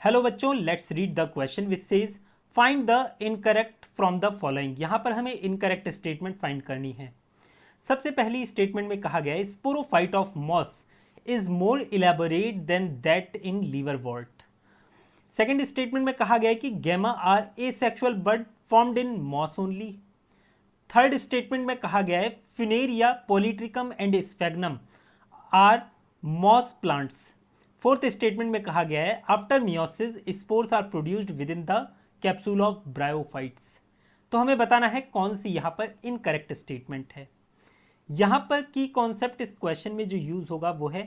Hello बच्चों, let's read the question which says find the incorrect from the following. यहां पर हमें incorrect statement find करनी है। सबसे पहली स्टेटमेंट में कहा गया है sporophyte of moss is more elaborate than that in liverwort. Second statement में कहा गया है कि gemma are asexual bud formed in moss only. Third statement में कहा गया है Funaria Polytrichum and Sphagnum are moss plants. Fourth statement में कहा गया है after meiosis spores are produced within the capsule of bryophytes. तो हमें बताना है कौन सी यहां पर इनकरेक्ट स्टेटमेंट है। यहां पर की कॉन्सेप्ट इस क्वेश्चन में जो यूज होगा वो है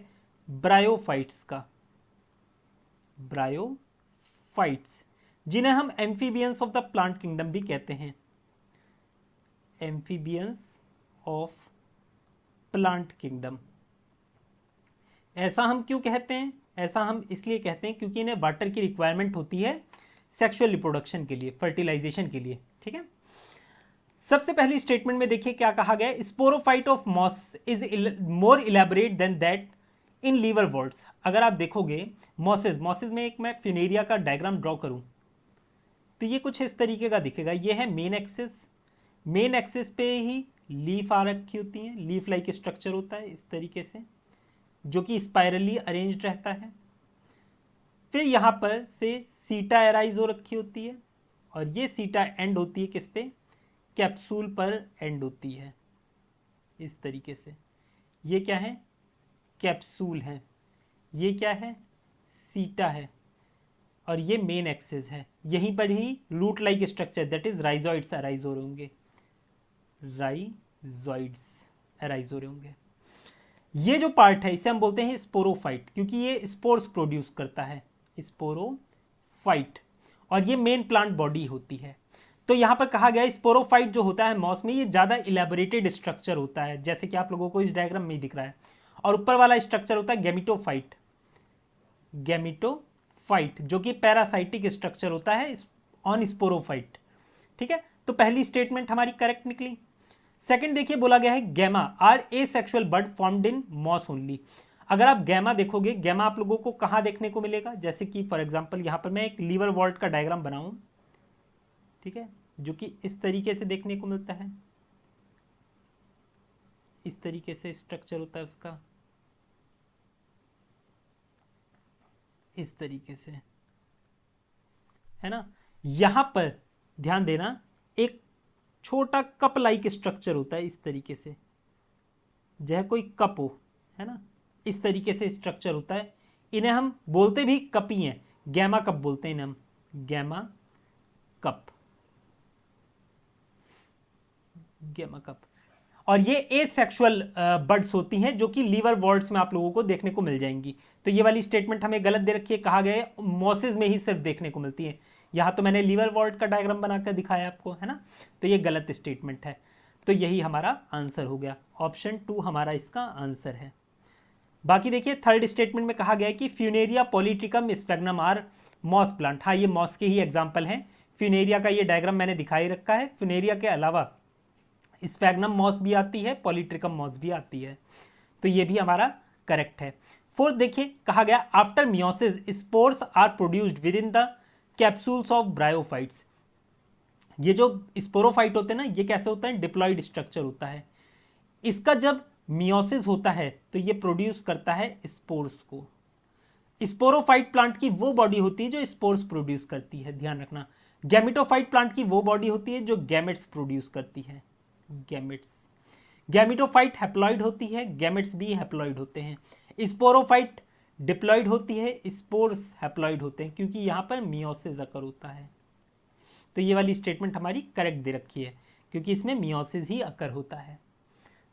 ब्रायोफाइट्स का। ब्रायोफाइट्स जिन्हें हम amphibians of the plant kingdom भी कहते हैं। Amphibians of plant kingdom. ऐसा हम क्यों कहते हैं? ऐसा हम इसलिए कहते हैं क्योंकि इन्हें वाटर की रिक्वायरमेंट होती है सेक्सुअल रिप्रोडक्शन के लिए, फर्टिलाइजेशन के लिए। ठीक है, सबसे पहली स्टेटमेंट में देखिए क्या कहा गया, sporophyte of moss is more elaborate than that in liverworts. अगर आप देखोगे मॉसेस में एक मैं फ्यूनेरिया का डायग्राम ड्रॉ करूं तो ये कुछ इस तरीके का दिखेगा। ये है मेन एक्सिस, मेन एक्सिस पे ही लीफ आ रखी होती है, लीफ लाइक स्ट्रक्चर होता है इस तरीके से जो कि स्पाइरली अरेंज्ड रहता है। फिर यहां पर से सीटा एराइज हो रखी होती है और ये सीटा एंड होती है किस पे? कैप्सूल पर एंड होती है इस तरीके से। ये क्या है? कैप्सूल है। ये क्या है? सीटा है और ये मेन एक्सिस है। यहीं पर ही root like structure that is rhizoids arise हो रहे होंगे, राइजोइड्स अराइज हो रहे होंगे। ये जो पार्ट है इसे हम बोलते हैं स्पोरोफाइट, क्योंकि ये स्पोर्स प्रोड्यूस करता है, स्पोरोफाइट, और ये मेन प्लांट बॉडी होती है। तो यहां पर कहा गया स्पोरोफाइट जो होता है मॉस में, ये ज्यादा इलेबोरेटेड स्ट्रक्चर होता है, जैसे कि आप लोगों को इस डायग्राम में ही दिख रहा है। और ऊपर वाला स्ट्रक्चर होता है गैमिटोफाइट, गैमिटोफाइट जो कि पैरासाइटिक स्ट्रक्चर होता है ऑन स्पोरोफाइट। ठीक है, तो पहली स्टेटमेंट हमारी करेक्ट निकली। सेकंड देखिए बोला गया है gemma are asexual bud formed in moss only. अगर आप गैमा देखोगे, गैमा आप लोगों को कहां देखने को मिलेगा? जैसे कि फॉर एग्जांपल यहां पर मैं एक लीवर वॉल्ट का डायग्राम बनाऊं, ठीक है, जो कि इस तरीके से देखने को मिलता है। इस तरीके से स्ट्रक्चर होता है उसका, इस तरीके से, है ना। यहां पर ध्यान देना, एक छोटा कप लाइक स्ट्रक्चर होता है इस तरीके से, जह कोई कप हो, है ना, इस तरीके से स्ट्रक्चर होता है। इन्हें हम बोलते भी कप ही हैं, गैमा कप बोलते हैं इन्हें हम, गैमा कप, गैमा कप। और ये एसेक्सुअल बड्स होती हैं जो कि लीवर वॉल्ट्स में आप लोगों को देखने को मिल जाएंगी। तो ये वाली स्टेटमेंट हमें गलत दे रखी है, कहा गया है मॉसेस में ही सिर्फ देखने को मिलती है। यहां तो मैंने लीवर वॉल्ट का डायग्राम बनाकर दिखाया आपको, है ना, तो ये गलत स्टेटमेंट है। तो यही हमारा आंसर हो गया, ऑप्शन 2 हमारा इसका आंसर है। बाकी देखिए थर्ड स्टेटमेंट में कहा गया है कि Funaria Polytrichum Sphagnum are moss plant. हाँ, ये मॉस के ही एग्जाम्पल हैं। फ्यूनेरिया का ये डायग्राम मैंने दिखाई रखा है। फ्यूनेरिया के अलावा स्फेग्नम मॉस भी आती है, पॉलीट्रिकम मॉस भी आती है। तो ये भी हमारा करेक्ट है। फोर्थ देखिए कहा गया after meiosis spores are produced within the capsules of bryophytes. ये जो स्पोरोफाइट होते हैं ना, ये कैसे होता है? डिप्लॉयड स्ट्रक्चर होता है। इसका जब मियोसिस होता है तो ये प्रोड्यूस करता है स्पोर्स को। स्पोरोफाइट प्लांट की वो बॉडी होती है जो स्पोर्स प्रोड्यूस करती है, ध्यान रखना। गैमिटोफाइट प्लांट की वो बॉडी होती है जो गैमेट्स प्रोड्यूस करती है, गैमेट्स। गैमिटोफाइट हैप्लॉइड होती है, गैमेट्स भी हैप्लॉइड होते हैं। स्पोरोफाइट डिप्लॉइड होती है, स्पोर्स हैप्लॉइड होते हैं, क्योंकि यहां पर मियोसिस अकर होता है। तो ये वाली स्टेटमेंट हमारी करेक्ट दे रखी है, क्योंकि इसमें मियोसिस ही अकर होता है।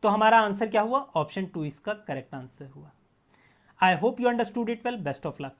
तो हमारा आंसर क्या हुआ? ऑप्शन 2 इसका करेक्ट आंसर हुआ। I hope you understood it well. Best of luck.